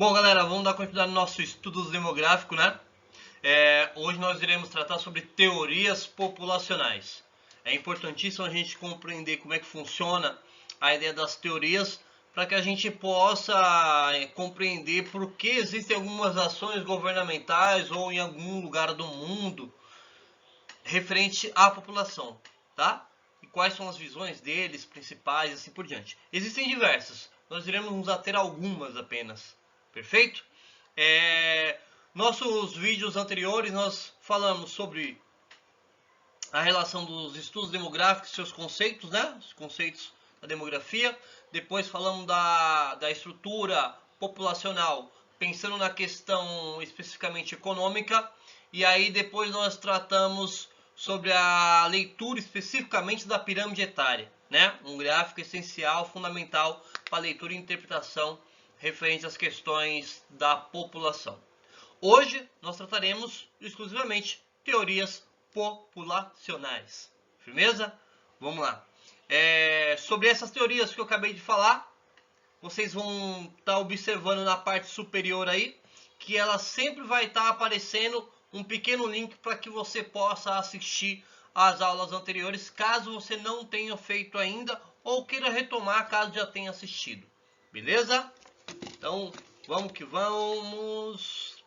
Bom, galera, vamos dar continuidade no nosso estudo demográfico, né? Hoje nós iremos tratar sobre teorias populacionais. É importantíssimo a gente compreender como é que funciona a ideia das teorias para que a gente possa compreender por que existem algumas ações governamentais ou em algum lugar do mundo referente à população, tá? E quais são as visões deles, principais e assim por diante. Existem diversas, nós iremos nos ater a algumas apenas, perfeito? Nossos vídeos anteriores nós falamos sobre a relação dos estudos demográficos e seus conceitos, né? Os conceitos da demografia. Depois falamos da estrutura populacional, pensando na questão especificamente econômica. E aí depois nós tratamos sobre a leitura especificamente da pirâmide etária, né? Um gráfico essencial, fundamental para a leitura e interpretação referente às questões da população. Hoje nós trataremos exclusivamente teorias populacionais. Firmeza? Vamos lá. Sobre essas teorias que eu acabei de falar, vocês vão estar observando na parte superior aí que ela sempre vai estar aparecendo um pequeno link para que você possa assistir às aulas anteriores, caso você não tenha feito ainda ou queira retomar caso já tenha assistido. Beleza? Então, vamos que vamos.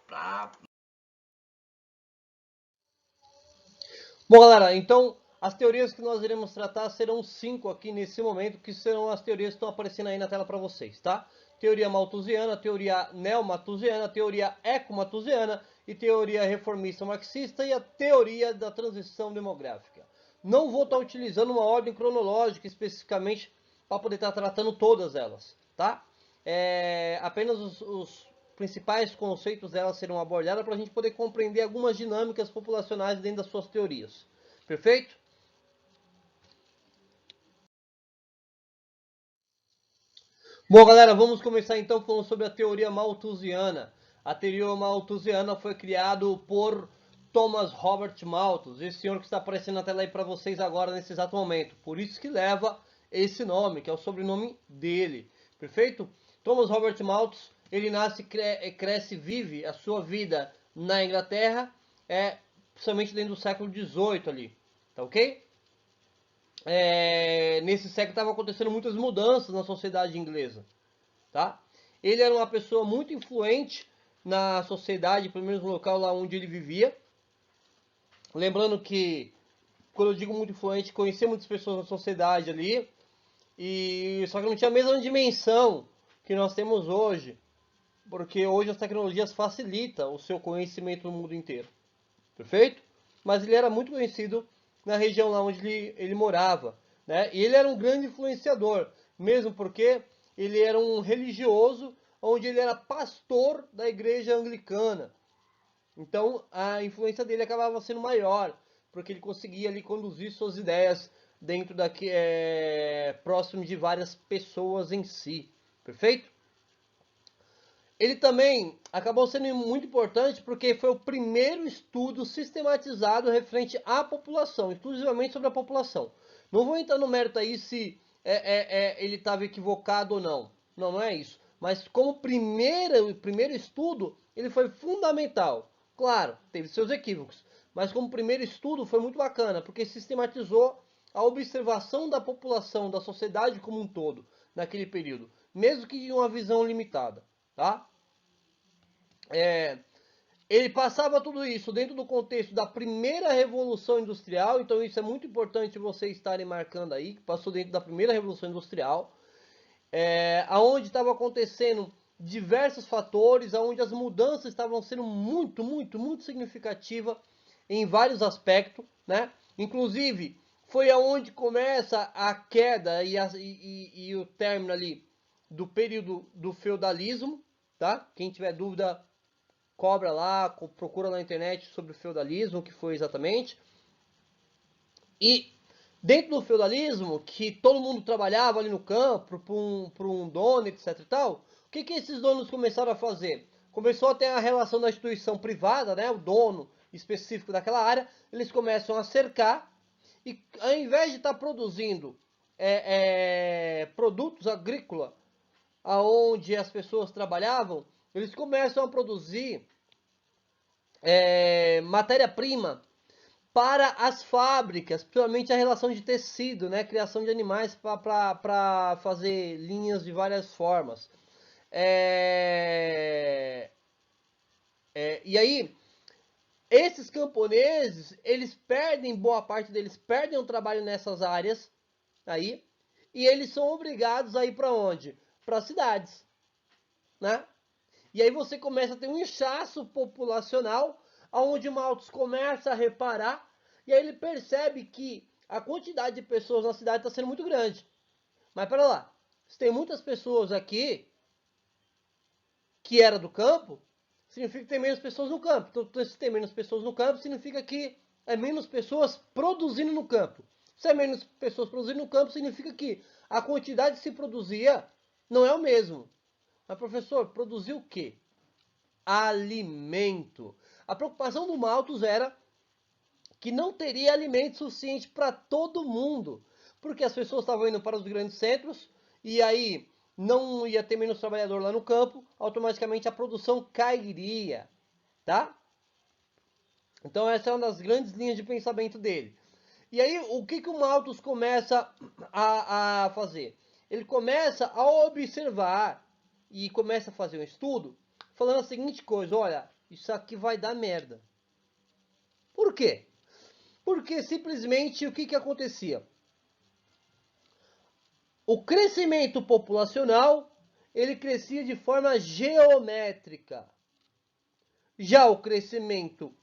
Bom, galera, então as teorias que nós iremos tratar serão 5 aqui nesse momento, que serão as teorias que estão aparecendo aí na tela para vocês, tá? Teoria malthusiana, teoria neomalthusiana, teoria ecomalthusiana e teoria reformista marxista e a teoria da transição demográfica. Não vou estar utilizando uma ordem cronológica especificamente para poder estar tratando todas elas, tá? Apenas os principais conceitos delas serão abordados para a gente poder compreender algumas dinâmicas populacionais dentro das suas teorias. Perfeito? Bom, galera, vamos começar então falando sobre a teoria malthusiana. A teoria malthusiana foi criada por Thomas Robert Malthus, esse senhor que está aparecendo na tela aí para vocês agora nesse exato momento. Por isso que leva esse nome, que é o sobrenome dele. Perfeito? Thomas Robert Malthus, ele nasce, cresce, vive a sua vida na Inglaterra, principalmente dentro do século XVIII ali, tá ok? Nesse século estavam acontecendo muitas mudanças na sociedade inglesa, tá? Ele era uma pessoa muito influente na sociedade, pelo menos no local lá onde ele vivia. Lembrando que, quando eu digo muito influente, conhecia muitas pessoas na sociedade ali, só que não tinha a mesma dimensão que nós temos hoje, porque hoje as tecnologias facilitam o seu conhecimento no mundo inteiro, perfeito? Mas ele era muito conhecido na região lá onde ele morava, né? E ele era um grande influenciador, mesmo porque ele era um religioso, onde ele era pastor da igreja anglicana. Então a influência dele acabava sendo maior, porque ele conseguia ali conduzir suas ideias dentro próximo de várias pessoas em si, perfeito? Ele também acabou sendo muito importante porque foi o primeiro estudo sistematizado referente à população, exclusivamente sobre a população. Não vou entrar no mérito aí se ele estava equivocado ou não. Não, não é isso. Mas como primeiro estudo, ele foi fundamental. Claro, teve seus equívocos. Mas como primeiro estudo foi muito bacana, porque sistematizou a observação da população, da sociedade como um todo, naquele período. Mesmo que de uma visão limitada. Tá? Ele passava tudo isso dentro do contexto da primeira revolução industrial, então isso é muito importante vocês estarem marcando aí, que passou dentro da primeira revolução industrial, aonde estava acontecendo diversos fatores, aonde as mudanças estavam sendo muito significativas em vários aspectos, né? Inclusive, foi aonde começa a queda e o término ali do período do feudalismo, tá? Quem tiver dúvida, cobra lá, procura na internet sobre o feudalismo, o que foi exatamente. E dentro do feudalismo, que todo mundo trabalhava ali no campo, por um dono, etc e tal, o que esses donos começaram a fazer? Começou a ter a relação da instituição privada, né, o dono específico daquela área, eles começam a cercar, e ao invés de estar produzindo produtos agrícolas, aonde as pessoas trabalhavam, eles começam a produzir matéria-prima para as fábricas, principalmente a relação de tecido, né? Criação de animais para fazer linhas de várias formas. E aí, esses camponeses, eles perdem, boa parte deles perdem o trabalho nessas áreas aí, e eles são obrigados a ir para onde? Para cidades, né? E aí você começa a ter um inchaço populacional, onde o Malthus começa a reparar, e aí ele percebe que a quantidade de pessoas na cidade está sendo muito grande. Mas pera lá, se tem muitas pessoas aqui que era do campo, significa que tem menos pessoas no campo. Então, se tem menos pessoas no campo, significa que é menos pessoas produzindo no campo. Se é menos pessoas produzindo no campo, significa que a quantidade que se produzia não é o mesmo. Mas, professor, produzir o quê? Alimento. A preocupação do Malthus era que não teria alimento suficiente para todo mundo, porque as pessoas estavam indo para os grandes centros e aí não ia ter menos trabalhador lá no campo, automaticamente a produção cairia, tá? Então essa é uma das grandes linhas de pensamento dele. E aí o que o Malthus começa a fazer? Ele começa a observar e começa a fazer um estudo falando a seguinte coisa: olha, isso aqui vai dar merda. Por quê? Porque simplesmente o que acontecia? O crescimento populacional, ele crescia de forma geométrica. Já o crescimento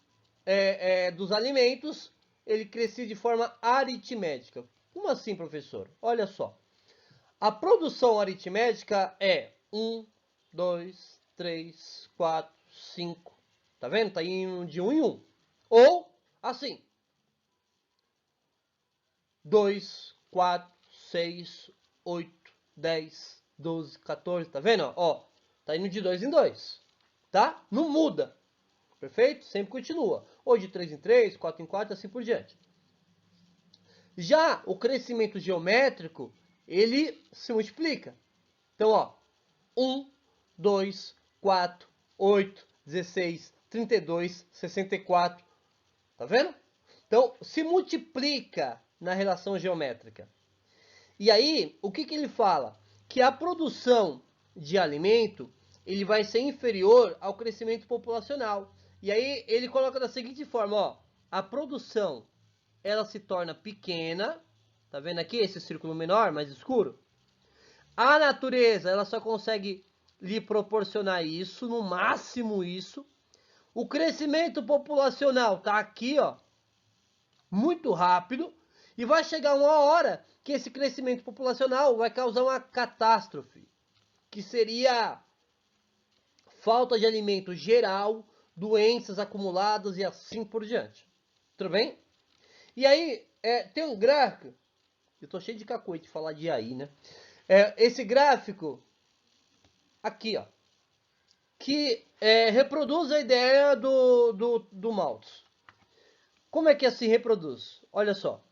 dos alimentos, ele crescia de forma aritmética. Como assim, professor? Olha só. A produção aritmética é 1, 2, 3, 4, 5. Tá vendo? Tá indo de 1 em 1. Ou, assim, 2, 4, 6, 8, 10, 12, 14, tá vendo? Ó, tá indo de 2 em 2, tá? Não muda, perfeito? Sempre continua. Ou de 3 em 3, 4 em 4, assim por diante. Já o crescimento geométrico, ele se multiplica. Então, ó, 1, 2, 4, 8, 16, 32, 64, tá vendo? Então, se multiplica na relação geométrica. E aí, o que ele fala? Que a produção de alimento, ele vai ser inferior ao crescimento populacional. E aí, ele coloca da seguinte forma, ó, a produção, ela se torna pequena, tá vendo aqui esse círculo menor, mais escuro? A natureza, ela só consegue lhe proporcionar isso, no máximo isso. O crescimento populacional tá aqui, ó, muito rápido, e vai chegar uma hora que esse crescimento populacional vai causar uma catástrofe, que seria falta de alimento geral, doenças acumuladas e assim por diante. Tudo bem? E aí, tem um gráfico, eu tô cheio de cacoete de falar de aí, né? Esse gráfico aqui, ó, que reproduz a ideia do Malthus. Como é que se reproduz? Olha só.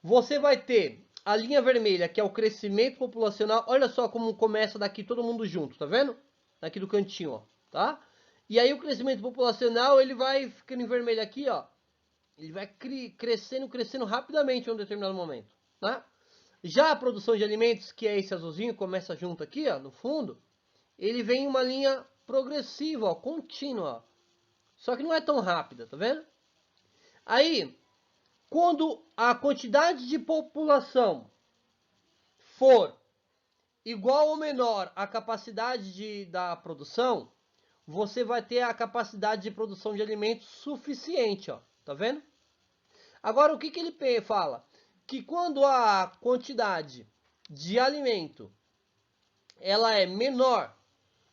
Você vai ter a linha vermelha, que é o crescimento populacional. Olha só como começa daqui todo mundo junto, tá vendo? Daqui do cantinho, ó, tá? E aí o crescimento populacional, ele vai ficando em vermelho aqui, ó. Ele vai crescendo rapidamente em um determinado momento, tá? Já a produção de alimentos, que é esse azulzinho, começa junto aqui, ó, no fundo. Ele vem em uma linha progressiva, ó, contínua, ó. Só que não é tão rápida, tá vendo? Aí, quando a quantidade de população for igual ou menor à capacidade da produção, você vai ter a capacidade de produção de alimentos suficiente, ó. Tá vendo? Agora, o que ele fala? Que quando a quantidade de alimento ela é menor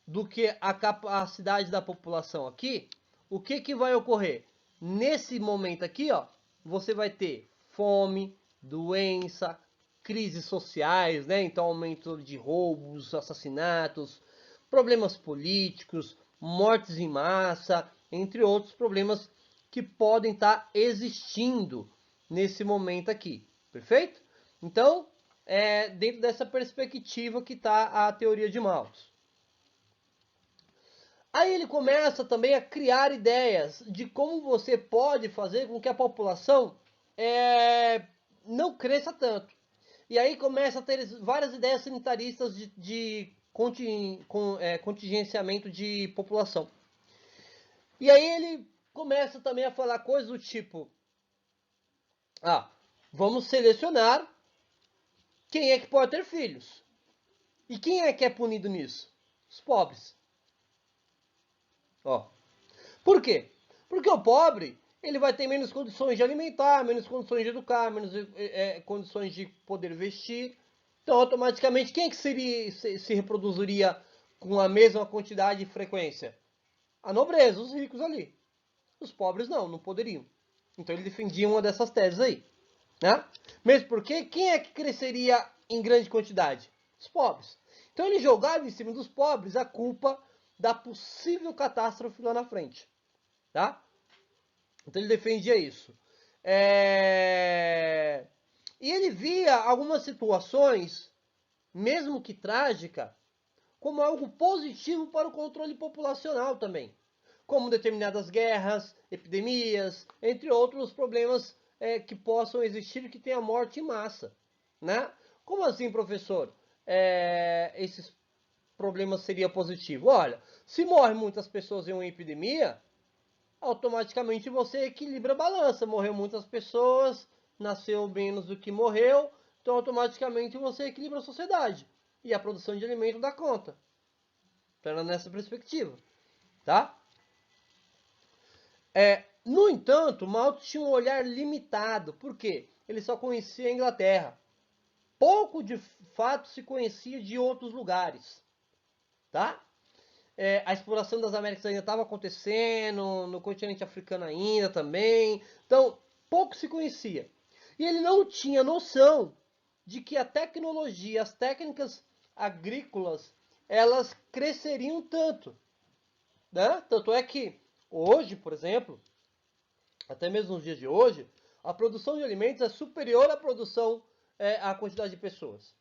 do que a capacidade da população aqui, o que vai ocorrer? Nesse momento aqui, ó, você vai ter fome, doença, crises sociais, né? Então aumento de roubos, assassinatos, problemas políticos, mortes em massa, entre outros problemas que podem estar existindo nesse momento aqui, perfeito? Então, dentro dessa perspectiva que está a teoria de Malthus. Aí ele começa também a criar ideias de como você pode fazer com que a população não cresça tanto. E aí começa a ter várias ideias sanitaristas de contingenciamento de população. E aí ele começa também a falar coisas do tipo: vamos selecionar quem é que pode ter filhos. E quem é que é punido nisso? Os pobres. Ó. Por quê? Porque o pobre, ele vai ter menos condições de alimentar, menos condições de educar, menos condições de poder vestir. Então, automaticamente, quem é que se reproduziria com a mesma quantidade e frequência? A nobreza, os ricos ali. Os pobres não poderiam. Então, ele defendia uma dessas teses aí. Né? Mesmo porque, quem é que cresceria em grande quantidade? Os pobres. Então, ele jogava em cima dos pobres a culpa da possível catástrofe lá na frente. Tá? Então ele defendia isso. E ele via algumas situações, mesmo que trágica, como algo positivo para o controle populacional também. Como determinadas guerras, epidemias, entre outros problemas que possam existir que tenha morte em massa. Né? Como assim, professor? Esses problemas seriam positivos? Olha, se morrem muitas pessoas em uma epidemia, automaticamente você equilibra a balança. Morreu muitas pessoas, nasceu menos do que morreu, então automaticamente você equilibra a sociedade. E a produção de alimento dá conta. Então, nessa perspectiva. Tá? No entanto, Malthus tinha um olhar limitado. Por quê? Ele só conhecia a Inglaterra. Pouco de fato se conhecia de outros lugares. Tá? A exploração das Américas ainda estava acontecendo, no continente africano ainda também. Então, pouco se conhecia. E ele não tinha noção de que a tecnologia, as técnicas agrícolas, elas cresceriam tanto. Né? Tanto é que hoje, por exemplo, até mesmo nos dias de hoje, a produção de alimentos é superior à produção, à quantidade de pessoas.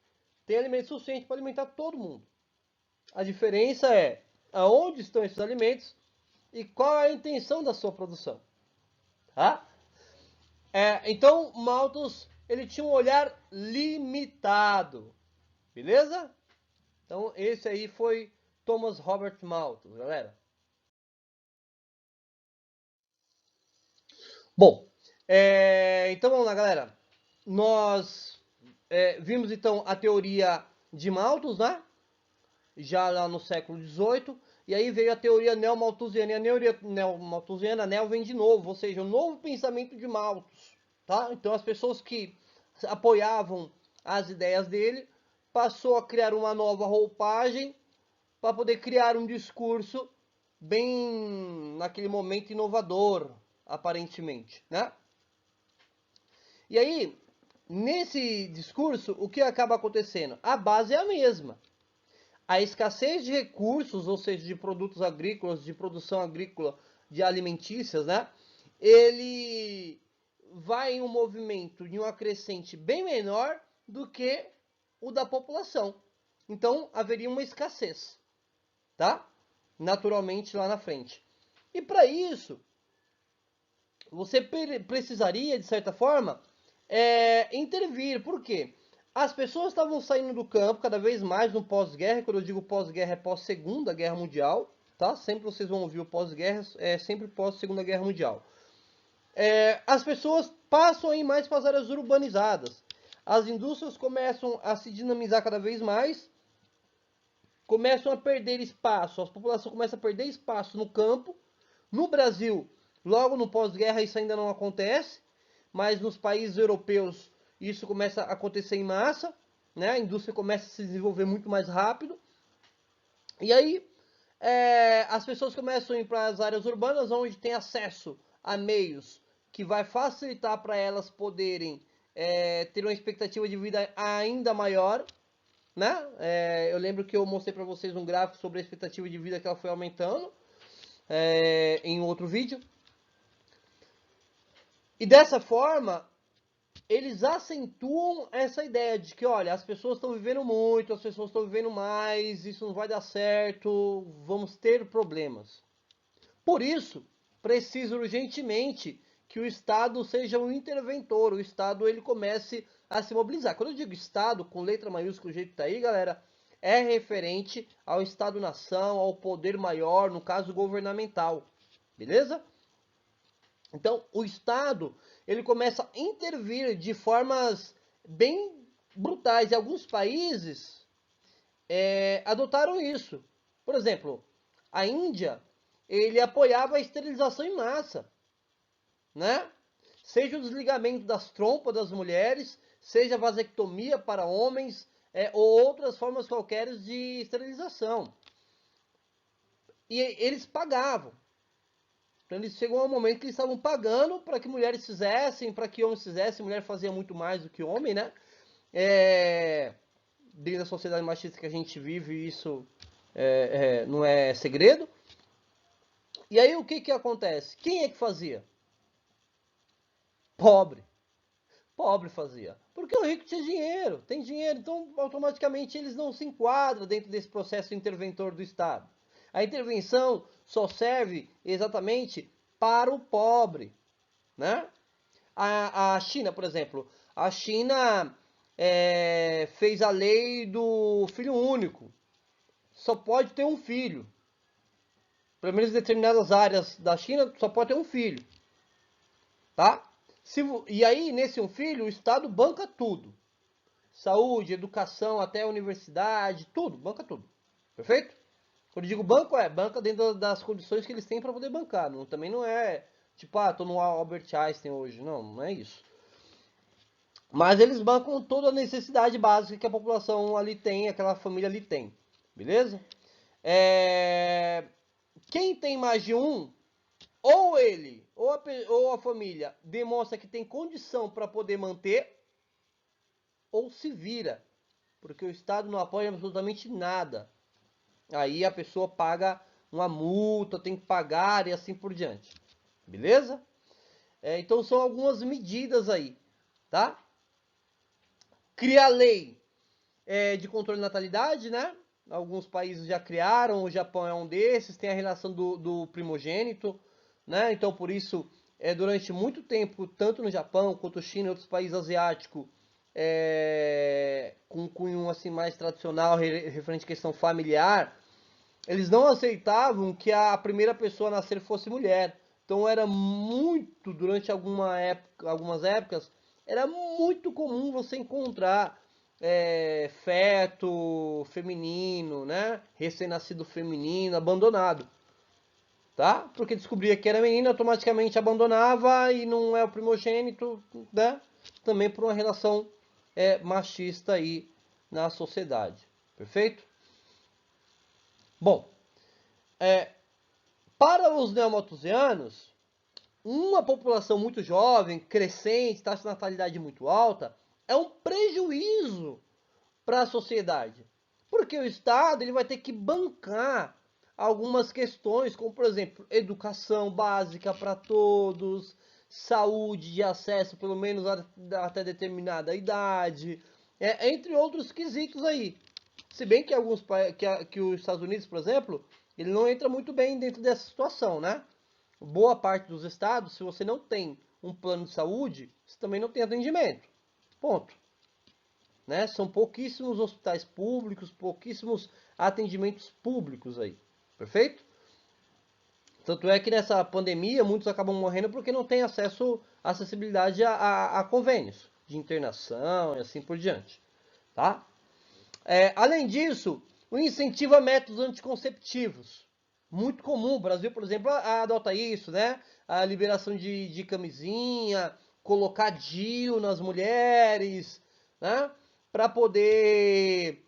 Tem alimento suficiente para alimentar todo mundo. A diferença é aonde estão esses alimentos e qual é a intenção da sua produção. Tá? Então, Malthus ele tinha um olhar limitado. Beleza? Então, esse aí foi Thomas Robert Malthus, galera. Bom, então vamos lá, galera. Nós vimos então a teoria de Malthus, né? Já lá no século XVIII, e aí veio a teoria neomalthusiana, e a teoria neomalthusiana vem de novo, ou seja, um novo pensamento de Malthus, tá? Então as pessoas que apoiavam as ideias dele passou a criar uma nova roupagem para poder criar um discurso bem naquele momento inovador, aparentemente, né? E aí, nesse discurso, o que acaba acontecendo? A base é a mesma. A escassez de recursos, ou seja, de produtos agrícolas, de produção agrícola, de alimentícias, né? Ele vai em um movimento de uma crescente bem menor do que o da população. Então, haveria uma escassez, tá? Naturalmente lá na frente. E para isso, você precisaria, de certa forma, intervir. Por quê? As pessoas estavam saindo do campo cada vez mais no pós-guerra. Quando eu digo pós-guerra, é pós-segunda guerra mundial, tá? Sempre vocês vão ouvir o pós-guerra, é sempre pós-segunda guerra mundial. As pessoas passam a ir mais para as áreas urbanizadas. As indústrias começam a se dinamizar cada vez mais, começam a perder espaço, a população começa a perder espaço no campo. No Brasil, logo no pós-guerra, isso ainda não acontece, mas nos países europeus isso começa a acontecer em massa, né? A indústria começa a se desenvolver muito mais rápido. E aí as pessoas começam a ir para as áreas urbanas, onde tem acesso a meios que vai facilitar para elas poderem ter uma expectativa de vida ainda maior, né? Eu lembro que eu mostrei para vocês um gráfico sobre a expectativa de vida que ela foi aumentando em outro vídeo. E dessa forma, eles acentuam essa ideia de que, olha, as pessoas estão vivendo muito, as pessoas estão vivendo mais, isso não vai dar certo, vamos ter problemas. Por isso, precisa urgentemente que o Estado seja um interventor, o Estado ele comece a se mobilizar. Quando eu digo Estado, com letra maiúscula, o jeito que tá aí, galera, é referente ao Estado-nação, ao poder maior, no caso governamental, beleza? Então, o Estado, ele começa a intervir de formas bem brutais. E alguns países adotaram isso. Por exemplo, a Índia, ele apoiava a esterilização em massa, né? Seja o desligamento das trompas das mulheres, seja a vasectomia para homens, ou outras formas qualquer de esterilização. E eles pagavam. Então eles chegou a um momento que eles estavam pagando para que mulheres fizessem, para que homens fizessem. Mulher fazia muito mais do que homem, né? Dentro da sociedade machista que a gente vive, isso não é segredo. E aí o que que acontece? Quem é que fazia? Pobre. Pobre fazia. Porque o rico tinha dinheiro, tem dinheiro, então automaticamente eles não se enquadram dentro desse processo interventor do Estado. A intervenção só serve exatamente para o pobre, né? A China, por exemplo, a China fez a lei do filho único. Só pode ter um filho. Pelo menos em determinadas áreas da China, só pode ter um filho. Tá? E aí, nesse um filho, o Estado banca tudo. Saúde, educação, até a universidade, tudo, banca tudo. Perfeito? Quando eu digo banco, banca dentro das condições que eles têm para poder bancar. Não, também não é tipo, tô no Albert Einstein hoje. Não, não é isso. Mas eles bancam toda a necessidade básica que a população ali tem, aquela família ali tem. Beleza? Quem tem mais de um, ou ele, ou a família, demonstra que tem condição para poder manter, ou se vira. Porque o Estado não apoia absolutamente nada. Aí a pessoa paga uma multa, tem que pagar e assim por diante. Beleza? Então são algumas medidas aí, tá? Cria lei de controle de natalidade, né? Alguns países já criaram, o Japão é um desses, tem a relação do primogênito, né? Então, por isso, durante muito tempo, tanto no Japão quanto China e outros países asiáticos, com um cunho assim, mais tradicional, referente à questão familiar, eles não aceitavam que a primeira pessoa a nascer fosse mulher. Então, era muito, durante algumas épocas, era muito comum você encontrar feto feminino, né? Recém-nascido feminino, abandonado, tá? Porque descobria que era menina, automaticamente abandonava e não é o primogênito, né? Também por uma relação machista aí na sociedade, perfeito? Bom, para os neomalthusianos, uma população muito jovem, crescente, taxa de natalidade muito alta, é um prejuízo para a sociedade. Porque o Estado ele vai ter que bancar algumas questões, como por exemplo, educação básica para todos, saúde de acesso pelo menos até determinada idade, entre outros quesitos aí. Se bem que que os Estados Unidos, por exemplo, ele não entra muito bem dentro dessa situação, né? Boa parte dos estados, se você não tem um plano de saúde, você também não tem atendimento. Ponto. Né? São pouquíssimos hospitais públicos, pouquíssimos atendimentos públicos aí. Perfeito? Tanto é que nessa pandemia muitos acabam morrendo porque não tem acessibilidade a convênios de internação e assim por diante. Tá? Além disso, o incentivo a métodos anticonceptivos. Muito comum. O Brasil, por exemplo, adota isso, né? A liberação de camisinha, colocar DIU nas mulheres, né? Para poder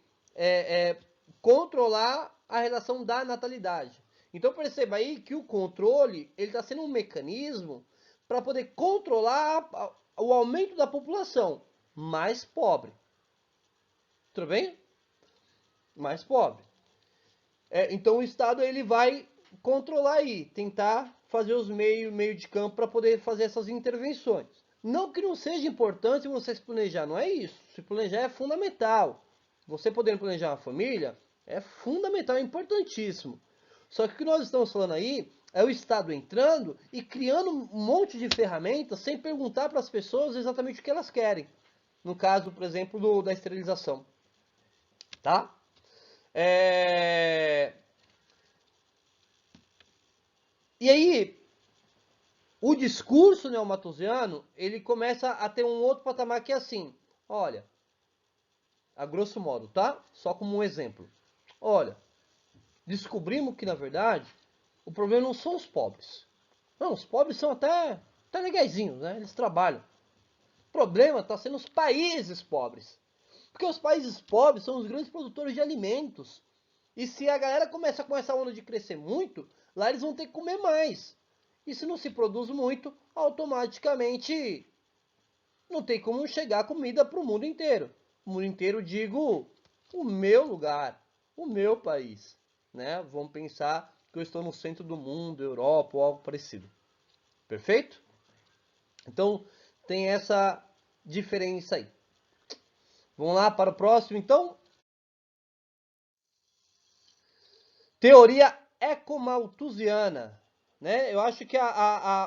controlar a relação da natalidade. Então perceba aí que o controle ele está sendo um mecanismo para poder controlar o aumento da população mais pobre. Tudo bem? Mais pobre. Então o Estado ele vai controlar aí, tentar fazer os meio de campo para poder fazer essas intervenções. Não que não seja importante você se planejar, não é isso. Se planejar é fundamental. Você poder planejar uma família é fundamental, é importantíssimo. Só que o que nós estamos falando aí é o Estado entrando e criando um monte de ferramentas sem perguntar para as pessoas exatamente o que elas querem. No caso, por exemplo, da esterilização. Tá? E aí, o discurso neomalthusiano, ele começa a ter um outro patamar que é assim, olha, a grosso modo, tá? Só como um exemplo. Olha, descobrimos que, na verdade, o problema não são os pobres. Não, os pobres são até legaizinhos, né? Eles trabalham. O problema está sendo os países pobres. Porque os países pobres são os grandes produtores de alimentos. E se a galera começa com essa onda de crescer muito, lá eles vão ter que comer mais. E se não se produz muito, automaticamente não tem como chegar comida para o mundo inteiro. O mundo inteiro, digo, o meu lugar, o meu país. Né? Vamos pensar que eu estou no centro do mundo, Europa ou algo parecido. Perfeito? Então, tem essa diferença aí. Vamos lá para o próximo, então. Teoria ecomalthusiana. Né? Eu acho que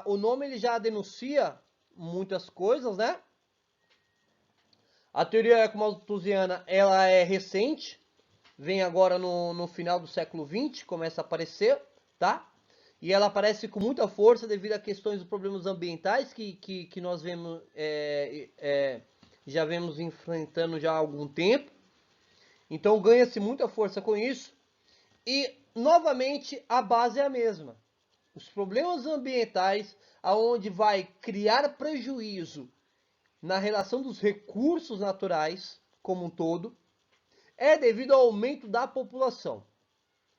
o nome ele já denuncia muitas coisas, né? A teoria ecomalthusiana ela é recente, vem agora no final do século XX, começa a aparecer, tá? E ela aparece com muita força devido a questões dos problemas ambientais que nós vemos, já vemos enfrentando já há algum tempo. Então ganha-se muita força com isso. E, novamente, a base é a mesma. Os problemas ambientais, aonde vai criar prejuízo na relação dos recursos naturais como um todo, é devido ao aumento da população.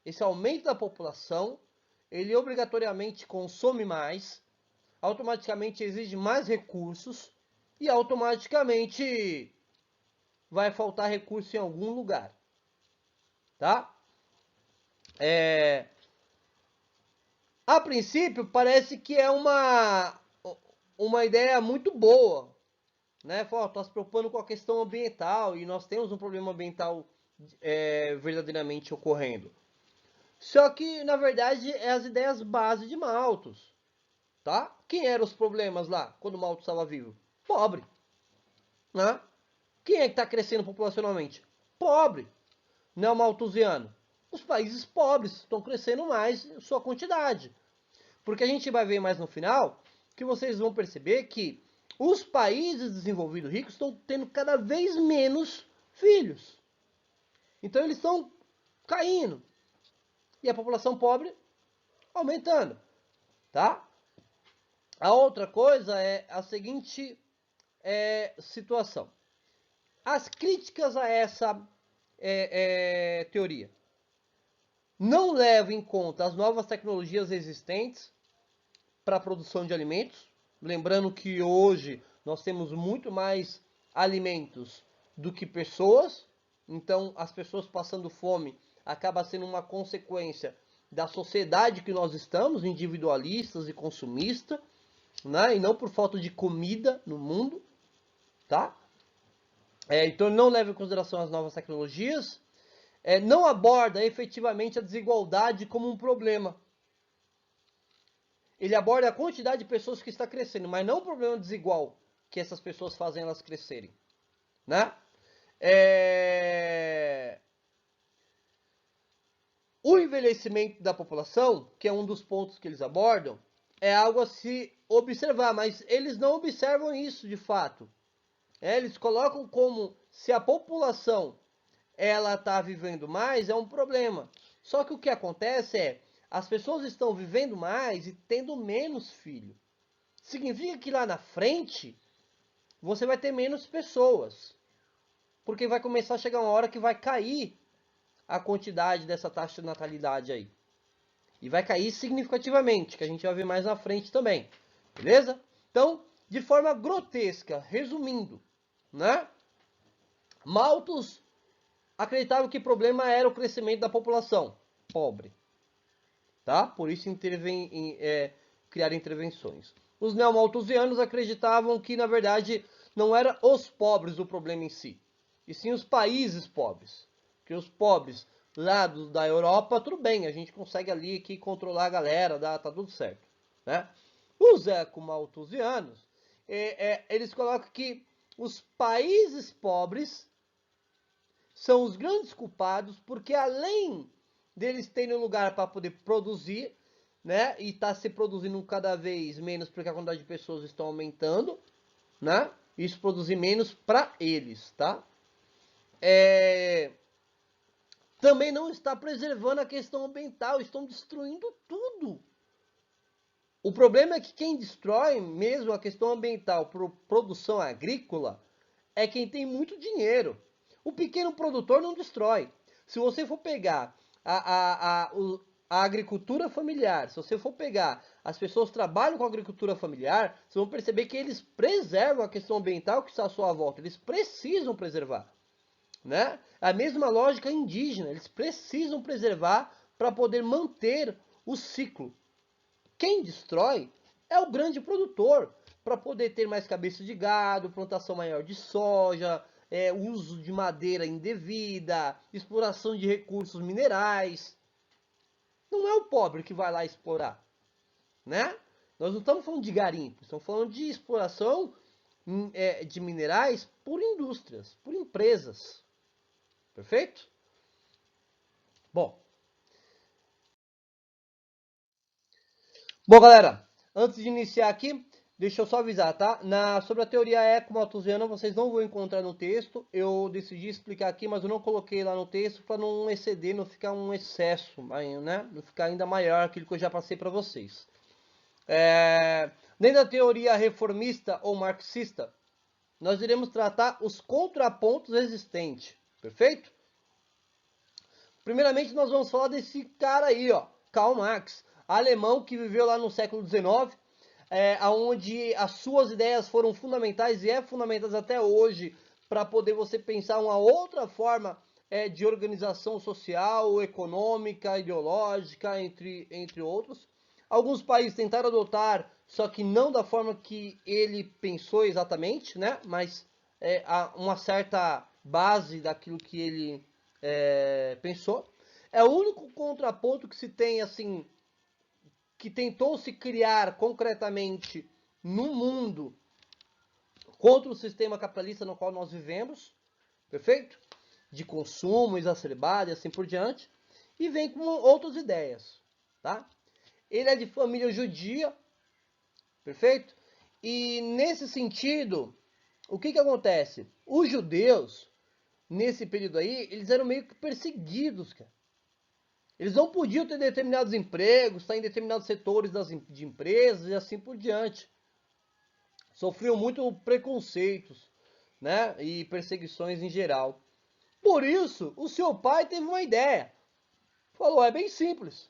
Esse aumento da população, ele obrigatoriamente consome mais, automaticamente exige mais recursos e automaticamente vai faltar recurso em algum lugar, tá? A princípio parece que é uma ideia muito boa, né? Estou se preocupando com a questão ambiental e nós temos um problema ambiental verdadeiramente ocorrendo. Só que, na verdade, é as ideias base de Malthus, tá? Quem eram os problemas lá, quando Malthus estava vivo? Pobre, né? Quem é que está crescendo populacionalmente? Pobre. Neomalthusiano. Os países pobres estão crescendo mais em sua quantidade. Porque a gente vai ver mais no final que vocês vão perceber que os países desenvolvidos ricos estão tendo cada vez menos filhos. Então eles estão caindo. E a população pobre aumentando. Tá? A outra coisa é a seguinte situação. As críticas a essa teoria não levam em conta as novas tecnologias existentes para a produção de alimentos. Lembrando que hoje nós temos muito mais alimentos do que pessoas. Então, as pessoas passando fome acaba sendo uma consequência da sociedade que nós estamos, individualistas e consumistas, né? E não por falta de comida no mundo, tá? Então, não leva em consideração as novas tecnologias. Não aborda efetivamente a desigualdade como um problema. Ele aborda a quantidade de pessoas que está crescendo, mas não o problema desigual que essas pessoas fazem elas crescerem, né? O envelhecimento da população, que é um dos pontos que eles abordam, é algo a se observar, mas eles não observam isso de fato. Eles colocam como se a população ela está vivendo mais, é um problema. Só que o que acontece é, as pessoas estão vivendo mais e tendo menos filho. Significa que lá na frente, você vai ter menos pessoas. Porque vai começar a chegar uma hora que vai cair a quantidade dessa taxa de natalidade aí. E vai cair significativamente, que a gente vai ver mais na frente também. Beleza? Então, de forma grotesca, resumindo, né? Malthus acreditava que o problema era o crescimento da população pobre. Tá? Por isso criar intervenções. Os neomalthusianos acreditavam que, na verdade, não eram os pobres o problema em si, e sim os países pobres. Que os pobres lá da Europa, tudo bem, a gente consegue ali aqui controlar a galera, tá tudo certo. Né? Os ecomalthusianos, eles colocam que os países pobres são os grandes culpados, porque além deles terem um lugar para poder produzir, né, e tá se produzindo cada vez menos porque a quantidade de pessoas estão aumentando, né, isso produzir menos para eles, tá? Também não está preservando a questão ambiental, estão destruindo tudo. O problema é que quem destrói mesmo a questão ambiental por produção agrícola é quem tem muito dinheiro. O pequeno produtor não destrói. Se você for pegar a agricultura familiar, se você for pegar as pessoas que trabalham com agricultura familiar, vocês vão perceber que eles preservam a questão ambiental que está à sua volta. Eles precisam preservar. Né? A mesma lógica indígena, eles precisam preservar para poder manter o ciclo. Quem destrói é o grande produtor, para poder ter mais cabeça de gado, plantação maior de soja, uso de madeira indevida, exploração de recursos minerais. Não é o pobre que vai lá explorar, né? Nós não estamos falando de garimpo, estamos falando de exploração de minerais por indústrias, por empresas. Perfeito? Bom, galera, antes de iniciar aqui, deixa eu só avisar, tá? Sobre a teoria eco-malthusiana, vocês não vão encontrar no texto. Eu decidi explicar aqui, mas eu não coloquei lá no texto para não exceder, não ficar um excesso, né? Não ficar ainda maior aquilo que eu já passei para vocês. Dentro da teoria reformista ou marxista, nós iremos tratar os contrapontos existentes, perfeito? Primeiramente, nós vamos falar desse cara aí, ó, Karl Marx, alemão que viveu lá no século XIX, onde as suas ideias foram fundamentais e fundamentais até hoje para poder você pensar uma outra forma de organização social, econômica, ideológica, entre outros. Alguns países tentaram adotar, só que não da forma que ele pensou exatamente, né? Mas há uma certa base daquilo que ele pensou. É o único contraponto que se tem, assim, que tentou se criar concretamente no mundo contra o sistema capitalista no qual nós vivemos, perfeito? De consumo exacerbado e assim por diante, e vem com outras ideias, tá? Ele é de família judia, perfeito? E nesse sentido, o que acontece? Os judeus, nesse período aí, eles eram meio que perseguidos, cara. Eles não podiam ter determinados empregos, estar em determinados setores de empresas e assim por diante. Sofriam muito preconceitos, né? E perseguições em geral. Por isso, o seu pai teve uma ideia. Falou, é bem simples.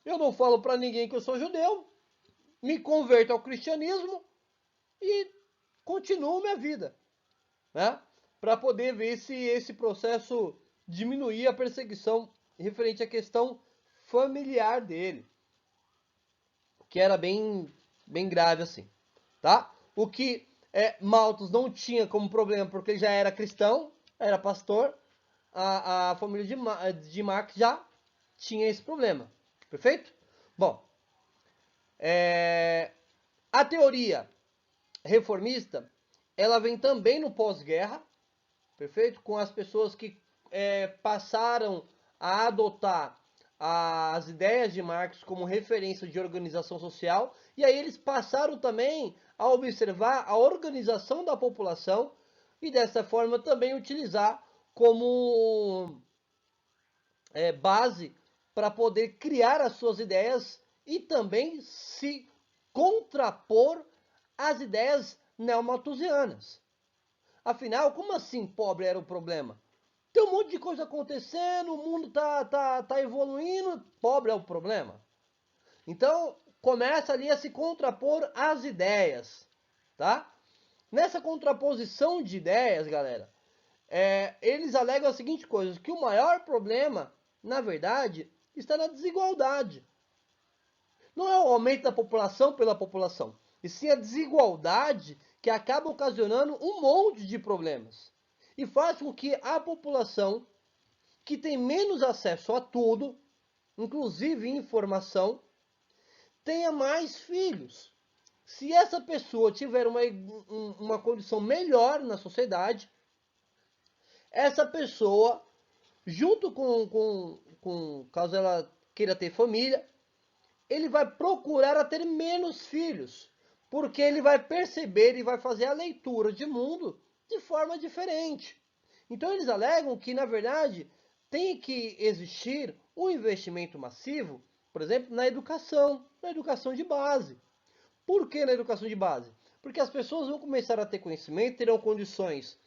Eu não falo para ninguém que eu sou judeu, me converto ao cristianismo e continuo minha vida, né? Para poder ver se esse processo diminuir a perseguição referente à questão familiar dele, que era bem grave assim, tá? O que Malthus não tinha como problema porque ele já era cristão, era pastor, a família de Marx já tinha esse problema, perfeito? Bom, a teoria reformista, ela vem também no pós-guerra, perfeito? Com as pessoas que passaram a adotar as ideias de Marx como referência de organização social, e aí eles passaram também a observar a organização da população e dessa forma também utilizar como base para poder criar as suas ideias e também se contrapor às ideias neomalthusianas. Afinal, como assim pobre era o problema? Tem um monte de coisa acontecendo, o mundo tá evoluindo, pobre é o problema. Então, começa ali a se contrapor às ideias, tá? Nessa contraposição de ideias, galera, eles alegam a seguinte coisa, que o maior problema, na verdade, está na desigualdade. Não é o aumento da população pela população, e sim a desigualdade que acaba ocasionando um monte de problemas. E faz com que a população que tem menos acesso a tudo, inclusive informação, tenha mais filhos. Se essa pessoa tiver uma condição melhor na sociedade, essa pessoa, junto caso ela queira ter família, ele vai procurar a ter menos filhos, porque ele vai perceber e vai fazer a leitura de mundo de forma diferente. Então eles alegam que, na verdade, tem que existir um investimento massivo, por exemplo, na educação de base. Por que na educação de base? Porque as pessoas vão começar a ter conhecimento, terão condições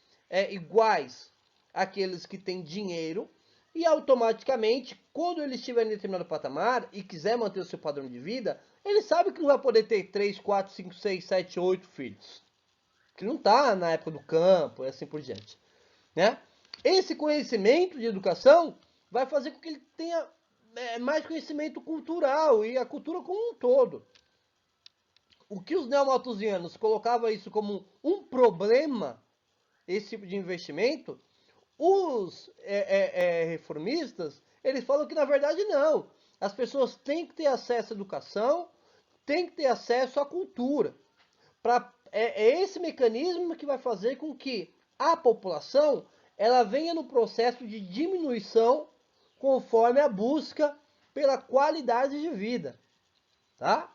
iguais àqueles que têm dinheiro, e automaticamente, quando ele estiver em determinado patamar e quiser manter o seu padrão de vida, ele sabe que não vai poder ter 3, 4, 5, 6, 7, 8 filhos. Que não está na época do campo e assim por diante. Né? Esse conhecimento de educação vai fazer com que ele tenha mais conhecimento cultural e a cultura como um todo. O que os neomalthusianos colocavam isso como um problema, esse tipo de investimento, os reformistas, eles falam que na verdade não. As pessoas têm que ter acesso à educação, têm que ter acesso à cultura. É esse mecanismo que vai fazer com que a população ela venha no processo de diminuição conforme a busca pela qualidade de vida. Tá?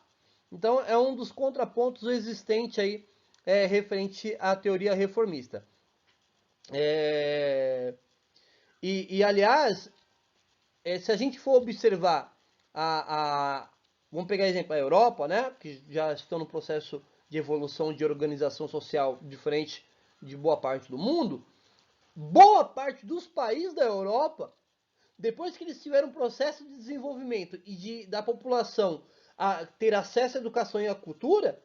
Então é um dos contrapontos existentes aí referente à teoria reformista. Aliás, se a gente for observar vamos pegar exemplo a Europa, né, que já estão no processo de evolução de organização social diferente de boa parte do mundo, boa parte dos países da Europa, depois que eles tiveram um processo de desenvolvimento e da população a ter acesso à educação e à cultura,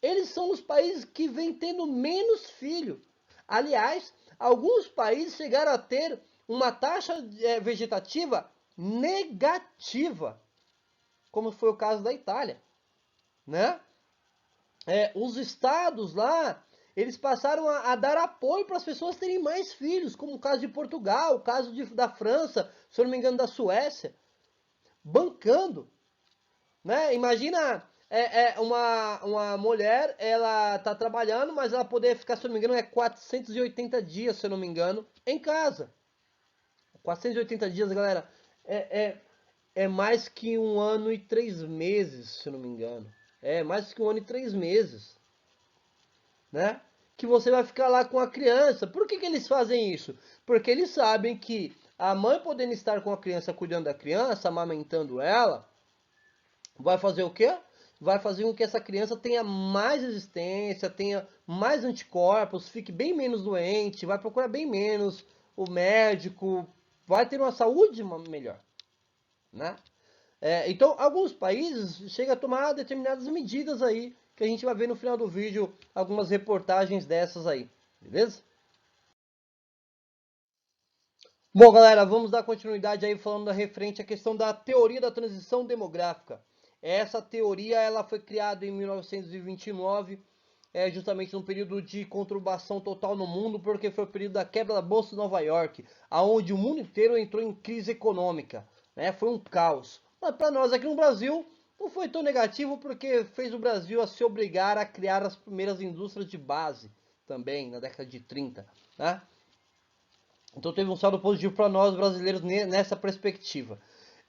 eles são os países que vêm tendo menos filho. Aliás, alguns países chegaram a ter uma taxa vegetativa negativa, como foi o caso da Itália, né? Os estados lá, eles passaram a dar apoio para as pessoas terem mais filhos, como o caso de Portugal, o caso da França, se eu não me engano da Suécia, bancando, né? Imagina uma mulher, ela tá trabalhando, mas ela poder ficar, se eu não me engano, 480 dias, se eu não me engano, em casa. 480 dias, galera, é mais que 1 ano e 3 meses, se eu não me engano. É mais que 1 ano e 3 meses, né? Que você vai ficar lá com a criança. Por que eles fazem isso? Porque eles sabem que a mãe podendo estar com a criança, cuidando da criança, amamentando ela, vai fazer o quê? Vai fazer com que essa criança tenha mais resistência, tenha mais anticorpos, fique bem menos doente, vai procurar bem menos o médico, vai ter uma saúde melhor, né? Então, alguns países chegam a tomar determinadas medidas aí, que a gente vai ver no final do vídeo algumas reportagens dessas aí, beleza? Bom, galera, vamos dar continuidade aí falando referente à questão da teoria da transição demográfica. Essa teoria ela foi criada em 1929, justamente num período de conturbação total no mundo, porque foi o período da quebra da Bolsa de Nova York, aonde o mundo inteiro entrou em crise econômica, né? Foi um caos. Mas para nós aqui no Brasil não foi tão negativo, porque fez o Brasil a se obrigar a criar as primeiras indústrias de base também na década de 30, né? Então teve um saldo positivo para nós brasileiros nessa perspectiva.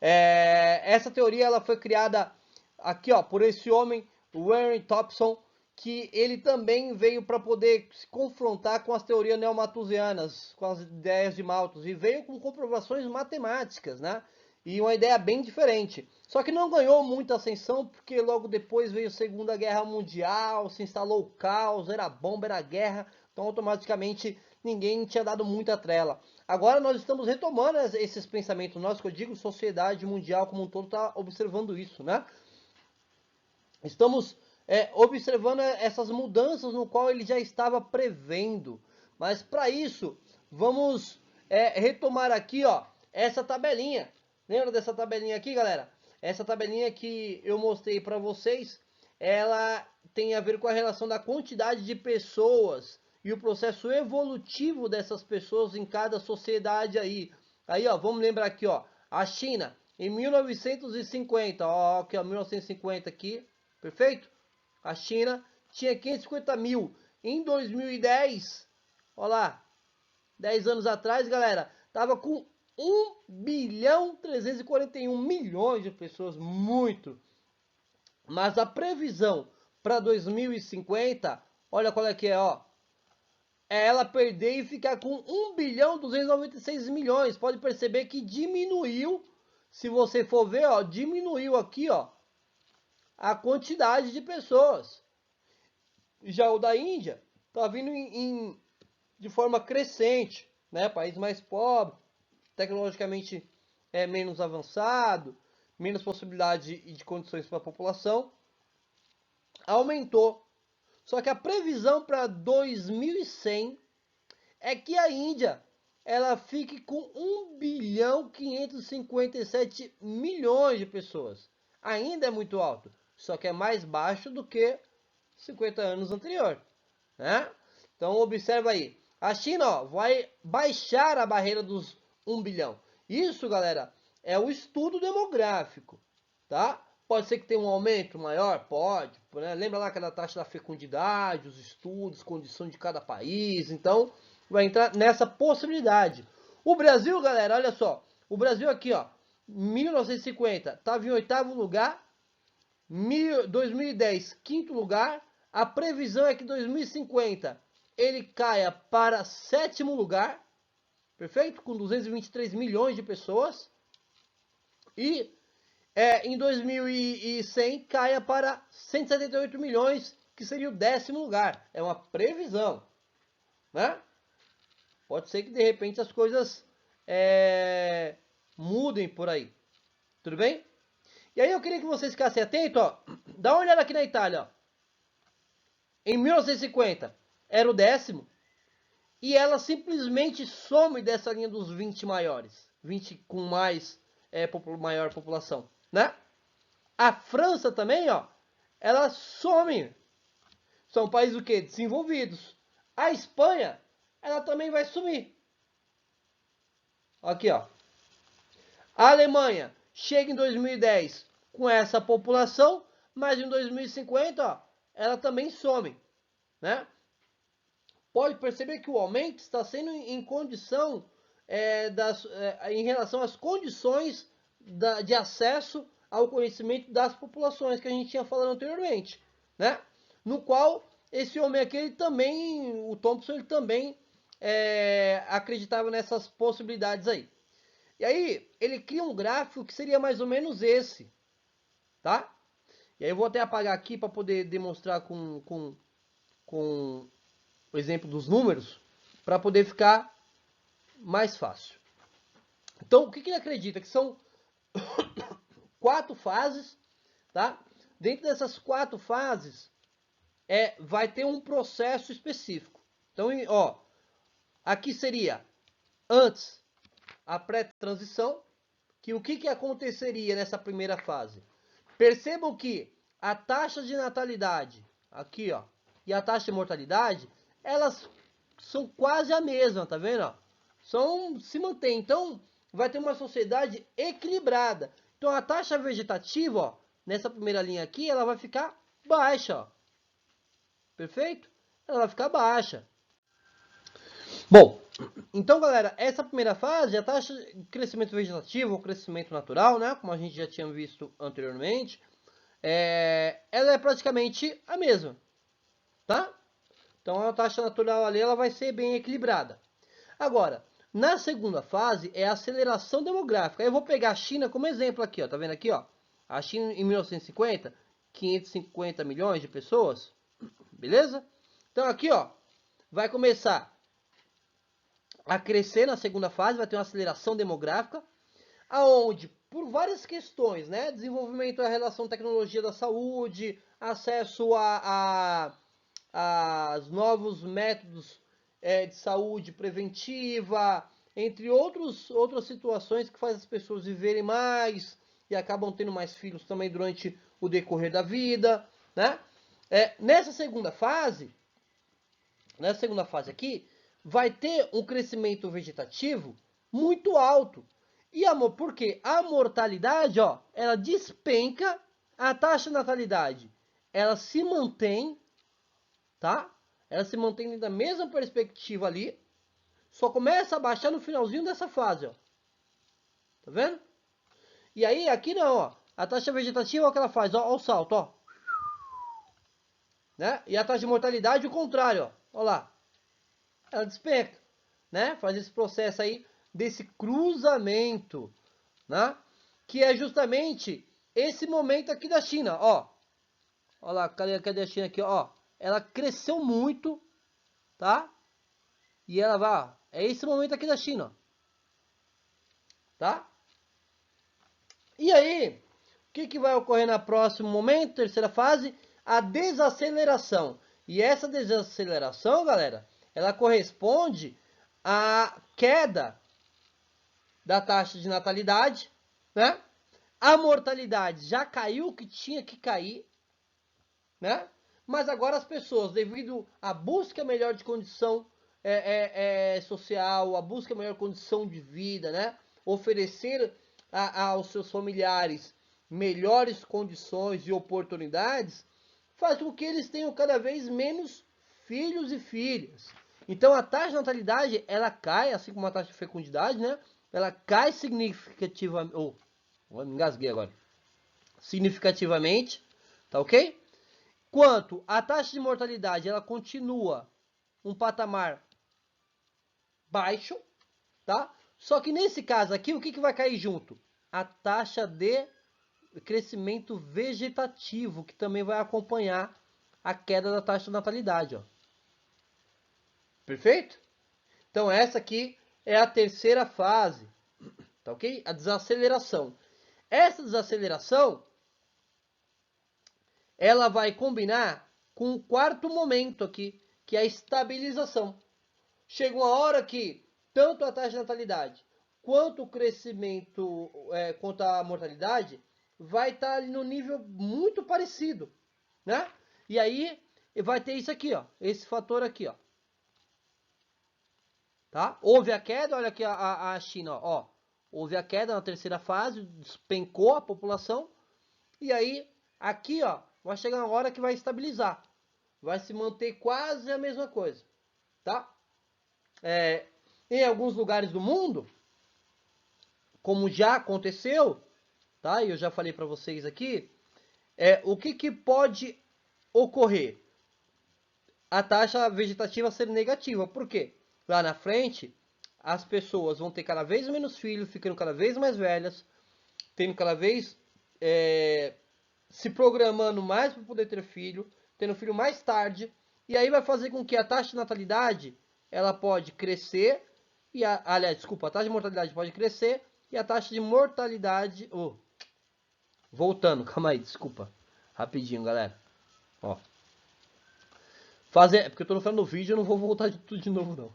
Essa teoria ela foi criada aqui, ó, por esse homem, Warren Thompson, que ele também veio para poder se confrontar com as teorias neomalthusianas, com as ideias de Malthus, e veio com comprovações matemáticas, né? E uma ideia bem diferente. Só que não ganhou muita ascensão, porque logo depois veio a Segunda Guerra Mundial, se instalou o caos, era bomba, era guerra, então automaticamente ninguém tinha dado muita trela. Agora nós estamos retomando esses pensamentos nossos, que eu digo, sociedade mundial como um todo está observando isso, né? Estamos observando essas mudanças no qual ele já estava prevendo. Mas para isso, vamos retomar aqui, ó, essa tabelinha. Lembra dessa tabelinha aqui, galera? Essa tabelinha que eu mostrei para vocês, ela tem a ver com a relação da quantidade de pessoas e o processo evolutivo dessas pessoas em cada sociedade aí. Aí, ó, vamos lembrar aqui, ó, a China em 1950, ó, aqui, ó, 1950 aqui, perfeito? A China tinha 550 mil. Em 2010, ó lá, 10 anos atrás, galera, tava com 1 bilhão 341 milhões de pessoas, muito. Mas a previsão para 2050, olha qual é que é, ó. É ela perder e ficar com 1 bilhão 296 milhões. Pode perceber que diminuiu, se você for ver, ó, diminuiu aqui, ó, a quantidade de pessoas. Já o da Índia tá vindo de forma crescente, né? País mais pobre, tecnologicamente menos avançado, menos possibilidade de condições para a população, aumentou. Só que a previsão para 2100 é que a Índia ela fique com 1 bilhão 557 milhões de pessoas. Ainda é muito alto, só que é mais baixo do que 50 anos anterior, né? Então observa aí, a China, ó, vai baixar a barreira dos 1 bilhão. Isso, galera, é o estudo demográfico, tá? Pode ser que tenha um aumento maior? Pode. Né? Lembra lá aquela taxa da fecundidade, os estudos, condição de cada país. Então, vai entrar nessa possibilidade. O Brasil, galera, olha só. O Brasil aqui, ó, 1950, estava em 8º lugar. 2010, 5º lugar. A previsão é que 2050 ele caia para 7º lugar. Perfeito? Com 223 milhões de pessoas. E em 2100 caia para 178 milhões, que seria o 10º lugar. É uma previsão, né? Pode ser que de repente as coisas mudem por aí. Tudo bem? E aí eu queria que vocês ficassem atentos, ó. Dá uma olhada aqui na Itália, ó. Em 1950 era o 10º e ela simplesmente some dessa linha dos 20 maiores, 20 com mais maior população, né? A França também, ó, ela some. São países o quê? Desenvolvidos. A Espanha, ela também vai sumir. Aqui, ó. A Alemanha chega em 2010 com essa população, mas em 2050, ó, ela também some, né? Pode perceber que o aumento está sendo em condição em relação às condições de acesso ao conhecimento das populações que a gente tinha falado anteriormente, né? No qual esse homem aqui, ele também, o Thompson, ele também acreditava nessas possibilidades aí. E aí, ele cria um gráfico que seria mais ou menos esse, tá? E aí eu vou até apagar aqui para poder demonstrar com o exemplo dos números, para poder ficar mais fácil. Então, o que ele acredita? Que são 4 fases, tá? Dentro dessas 4 fases, vai ter um processo específico. Então, ó, aqui seria antes a pré-transição, que o que aconteceria nessa primeira fase? Percebam que a taxa de natalidade, aqui, ó, e a taxa de mortalidade, elas são quase a mesma, tá vendo? Se mantém. Então, vai ter uma sociedade equilibrada. Então, a taxa vegetativa, ó, nessa primeira linha aqui, ela vai ficar baixa, ó. Perfeito? Ela vai ficar baixa. Bom, então, galera, essa primeira fase, a taxa de crescimento vegetativo, ou crescimento natural, né, como a gente já tinha visto anteriormente, ela é praticamente a mesma, tá? Então, a taxa natural ali, ela vai ser bem equilibrada. Agora, na segunda fase, é a aceleração demográfica. Eu vou pegar a China como exemplo aqui, ó, tá vendo aqui, ó? A China em 1950, 550 milhões de pessoas, beleza? Então, aqui, ó, vai começar a crescer na segunda fase, vai ter uma aceleração demográfica, aonde, por várias questões, né, desenvolvimento da relação tecnologia da saúde, acesso a novos métodos de saúde preventiva, entre outras situações que fazem as pessoas viverem mais e acabam tendo mais filhos também durante o decorrer da vida, né? Nessa segunda fase aqui, vai ter um crescimento vegetativo muito alto. E por quê? A mortalidade, ó, ela despenca, a taxa de natalidade, ela se mantém, tá? Ela se mantém da mesma perspectiva ali, só começa a baixar no finalzinho dessa fase, ó. Tá vendo? E aí, aqui não, ó. A taxa vegetativa, ó, que ela faz, ó, ó o salto, ó. Né? E a taxa de mortalidade, o contrário, ó. Ó lá. Ela despenca, né? Faz esse processo aí desse cruzamento, né? Que é justamente esse momento aqui da China, ó. Ó lá, cadê a China aqui, ó? Ela cresceu muito, tá? E ela vai, ó, é esse momento aqui da China, tá? E aí, o que vai ocorrer no próximo momento, terceira fase? A desaceleração. E essa desaceleração, galera, ela corresponde à queda da taxa de natalidade, né? A mortalidade já caiu o que tinha que cair, né? Mas agora as pessoas, devido à busca melhor de condição social, a busca melhor condição de vida, né? Oferecer aos seus familiares melhores condições e oportunidades, faz com que eles tenham cada vez menos filhos e filhas. Então a taxa de natalidade, ela cai, assim como a taxa de fecundidade, né? Ela cai significativamente, me engasguei agora, significativamente, tá ok? Quanto a taxa de mortalidade, ela continua um patamar baixo, tá? Só que nesse caso aqui, o que vai cair junto? A taxa de crescimento vegetativo, que também vai acompanhar a queda da taxa de natalidade, ó. Perfeito? Então essa aqui é a terceira fase, tá ok? A desaceleração. Essa desaceleração, ela vai combinar com o quarto momento aqui, que é a estabilização. Chega uma hora que tanto a taxa de natalidade quanto o crescimento, quanto a mortalidade, vai estar no nível muito parecido, né? E aí vai ter isso aqui, ó, esse fator aqui, ó. Tá? Houve a queda, olha aqui a China, ó. Houve a queda na terceira fase, despencou a população. E aí, aqui, ó, vai chegar uma hora que vai estabilizar. Vai se manter quase a mesma coisa, tá? Em alguns lugares do mundo, como já aconteceu, tá? E eu já falei para vocês aqui, o que pode ocorrer? A taxa vegetativa ser negativa. Por quê? Lá na frente, as pessoas vão ter cada vez menos filhos, ficando cada vez mais velhas, tendo cada vez se programando mais para poder ter filho, tendo filho mais tarde, e aí vai fazer com que a taxa de natalidade ela pode crescer, aliás, desculpa, a taxa de mortalidade pode crescer e a taxa de mortalidade, voltando, calma aí, desculpa, rapidinho, galera, ó, porque eu tô no final do vídeo, eu não vou voltar de tudo de novo não.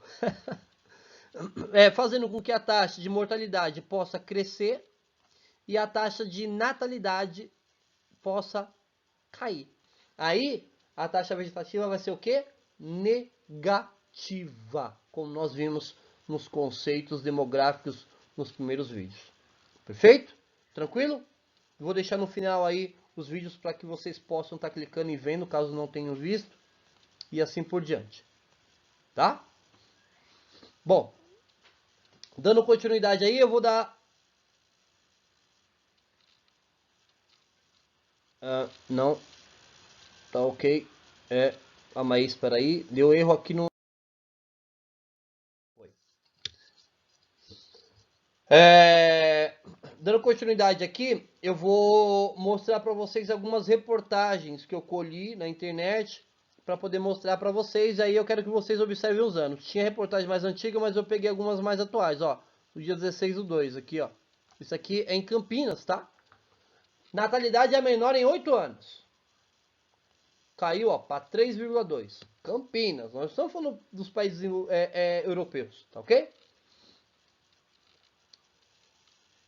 Fazendo com que a taxa de mortalidade possa crescer e a taxa de natalidade possa cair. Aí, a taxa vegetativa vai ser o quê? Negativa, como nós vimos nos conceitos demográficos nos primeiros vídeos. Perfeito? Tranquilo? Vou deixar no final aí os vídeos para que vocês possam estar clicando e vendo, caso não tenham visto, e assim por diante. Tá? Bom, dando continuidade aí, eu vou dar... não, tá ok. Calma aí, espera aí. Deu erro aqui no... Dando continuidade aqui, eu vou mostrar para vocês algumas reportagens que eu colhi na internet para poder mostrar para vocês. Aí eu quero que vocês observem os anos. Tinha reportagem mais antiga, mas eu peguei algumas mais atuais, ó. Do dia 16/2 aqui, ó. Isso aqui é em Campinas, tá? Natalidade é menor em 8 anos. Caiu, ó, para 3,2. Campinas. Nós estamos falando dos países europeus, tá ok?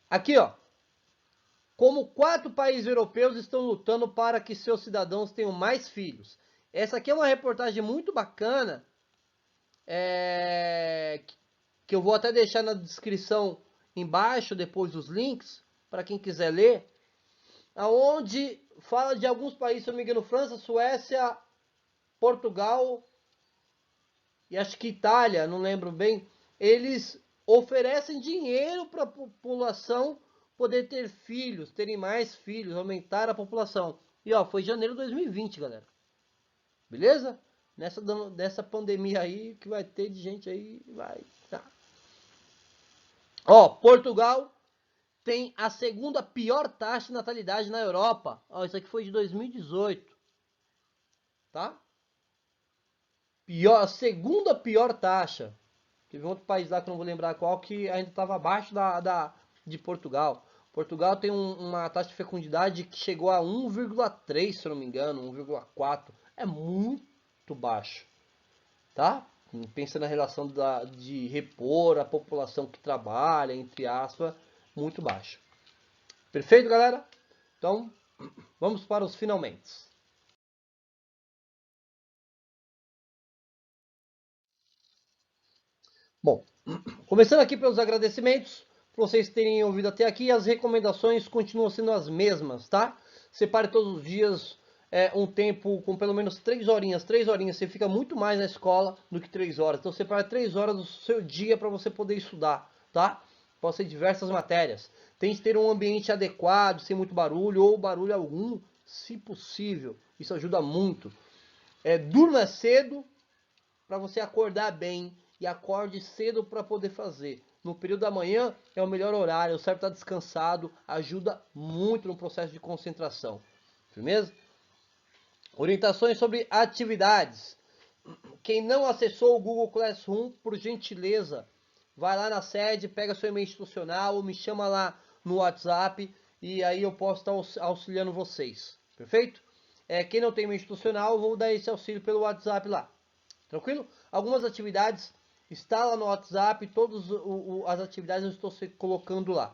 Aqui, ó. como 4 países europeus estão lutando para que seus cidadãos tenham mais filhos. Essa aqui é uma reportagem muito bacana, que eu vou até deixar na descrição embaixo, depois os links, para quem quiser ler, aonde fala de alguns países, se eu não me engano, França, Suécia, Portugal e acho que Itália, não lembro bem, eles oferecem dinheiro para a população poder ter filhos, terem mais filhos, aumentar a população. E ó, foi janeiro de 2020, galera. Beleza? Dessa pandemia aí, que vai ter de gente aí, vai. Tá. Ó, Portugal tem a segunda pior taxa de natalidade na Europa. Ó, isso aqui foi de 2018. Tá? A segunda pior taxa. Teve um outro país lá que eu não vou lembrar qual, que ainda estava abaixo de Portugal. Portugal tem uma taxa de fecundidade que chegou a 1,3, se eu não me engano, 1,4. É muito baixo. Tá? Pensa na relação de repor a população que trabalha, entre aspas, muito baixo. Perfeito, galera? Então, vamos para os finalmente. Bom, começando aqui pelos agradecimentos, por vocês terem ouvido até aqui, as recomendações continuam sendo as mesmas, tá? Separe todos os dias um tempo com pelo menos 3 horinhas. 3 horinhas, você fica muito mais na escola do que 3 horas. Então separe 3 horas do seu dia para você poder estudar, tá? Pode ser diversas matérias. Tente ter um ambiente adequado, sem muito barulho ou barulho algum, se possível. Isso ajuda muito. Durma cedo para você acordar bem e acorde cedo para poder fazer. No período da manhã é o melhor horário, o cérebro está descansado, ajuda muito no processo de concentração. Firmeza? Orientações sobre atividades. Quem não acessou o Google Classroom, por gentileza, vai lá na sede, pega seu e-mail institucional ou me chama lá no WhatsApp e aí eu posso estar auxiliando vocês. Perfeito? Quem não tem e-mail institucional, eu vou dar esse auxílio pelo WhatsApp lá. Tranquilo? Algumas atividades está lá no WhatsApp, todas as atividades eu estou colocando lá.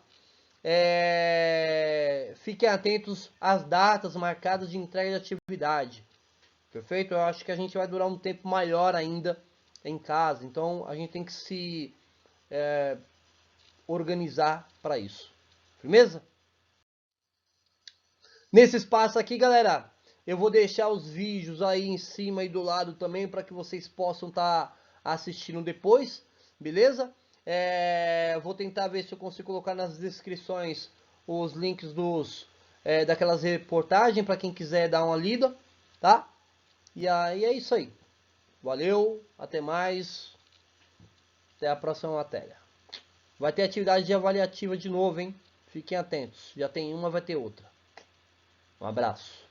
Fiquem atentos às datas marcadas de entrega de atividade. Perfeito? Eu acho que a gente vai durar um tempo maior ainda em casa, então a gente tem que se organizar para isso. Firmeza? Nesse espaço aqui, galera, eu vou deixar os vídeos aí em cima e do lado também para que vocês possam estar assistindo depois, beleza? Vou tentar ver se eu consigo colocar nas descrições os links daquelas reportagens para quem quiser dar uma lida, tá? E aí é isso aí. Valeu, até mais, até a próxima matéria. Vai ter atividade de avaliativa de novo, hein? Fiquem atentos. Já tem uma, vai ter outra. Um abraço.